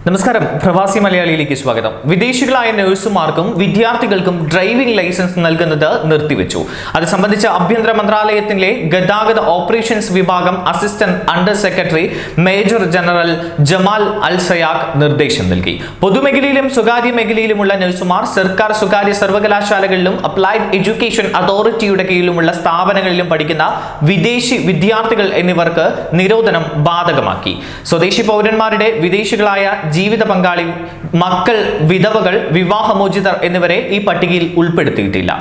നമസ്കാരം, പ്രവാസി മലയാളിയിലേക്ക് സ്വാഗതം. വിദേശികളായ നഴ്സുമാർക്കും വിദ്യാർത്ഥികൾക്കും ഡ്രൈവിംഗ് ലൈസൻസ് നൽകുന്നത് നിർത്തിവെച്ചു. അത് സംബന്ധിച്ച് ആഭ്യന്തര മന്ത്രാലയത്തിലെ ഗതാഗത ഓപ്പറേഷൻസ് വിഭാഗം assistant under secretary major general Jamal Al Sayakh നിർദ്ദേശം നൽകി. പൊതുമേഖലയിലും സ്വകാര്യ മേഖലയിലുമുള്ള നഴ്സുമാർ സർക്കാർ സ്വകാര്യ സർവകലാശാലകളിലും അപ്ലൈഡ് എഡ്യൂക്കേഷൻ അതോറിറ്റിയുടെ കീഴിലുമുള്ള സ്ഥാപനങ്ങളിലും പഠിക്കുന്ന വിദേശി വിദ്യാർത്ഥികൾ എന്നിവർക്ക് നിരോധനം ബാധകമാക്കി. സ്വദേശി പൗരന്മാരുടെ വിദേശികളായ ജീവിത പങ്കാളി, മക്കൾ, വിധവകൾ, വിവാഹമോചിതർ എന്നിവരെ ഈ പട്ടികയിൽ ഉൾപ്പെടുത്തിയിട്ടില്ല.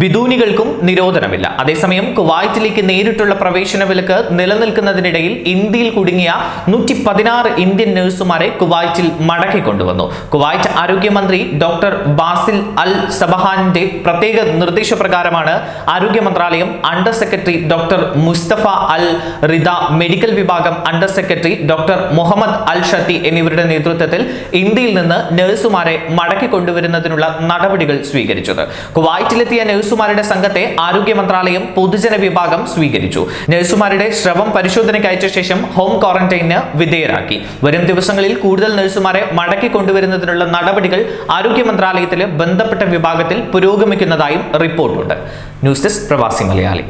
ബിദൂനികൾക്കും നിരോധനമില്ല. അതേസമയം കുവൈറ്റിലേക്ക് നേരിട്ടുള്ള പ്രവേശന വിലക്ക് നിലനിൽക്കുന്നതിനിടയിൽ ഇന്ത്യയിൽ കുടുങ്ങിയ 116 ഇന്ത്യൻ നഴ്സുമാരെ കുവൈറ്റിൽ മടക്കിക്കൊണ്ടുവന്നു. കുവൈറ്റ് ആരോഗ്യമന്ത്രി ഡോക്ടർ ബാസിൽ അൽ സബഹാന്റെ പ്രത്യേക നിർദ്ദേശപ്രകാരമാണ് ആരോഗ്യ മന്ത്രാലയം അണ്ടർ സെക്രട്ടറി ഡോക്ടർ മുസ്തഫ അൽ റിദ, മെഡിക്കൽ വിഭാഗം അണ്ടർ സെക്രട്ടറി ഡോക്ടർ മുഹമ്മദ് അൽ ഷത്തി എന്നിവരുടെ നേതൃത്വത്തിൽ ഇന്ത്യയിൽ നിന്ന് നഴ്സുമാരെ മടക്കിക്കൊണ്ടുവരുന്നതിനുള്ള നടപടികൾ സ്വീകരിച്ചത്. കുവൈറ്റിലെത്തിയ നഴ്സുമാരുടെ സംഘത്തെ ആരോഗ്യ മന്ത്രാലയം പൊതുജന വിഭാഗം സ്വീകരിച്ചു. നഴ്സുമാരുടെ ശ്രവം പരിശോധനയ്ക്ക് അയച്ച ശേഷം ഹോം ക്വാറന്റൈനിന് വിധേയരാക്കി. വരും ദിവസങ്ങളിൽ കൂടുതൽ നഴ്സുമാരെ മടക്കി കൊണ്ടുവരുന്നതിനുള്ള നടപടികൾ ആരോഗ്യ മന്ത്രാലയത്തിലെ ബന്ധപ്പെട്ട വിഭാഗത്തിൽ പുരോഗമിക്കുന്നതായും റിപ്പോർട്ടുണ്ട്. ന്യൂസ് ഡെസ്ക്, പ്രവാസി മലയാളി.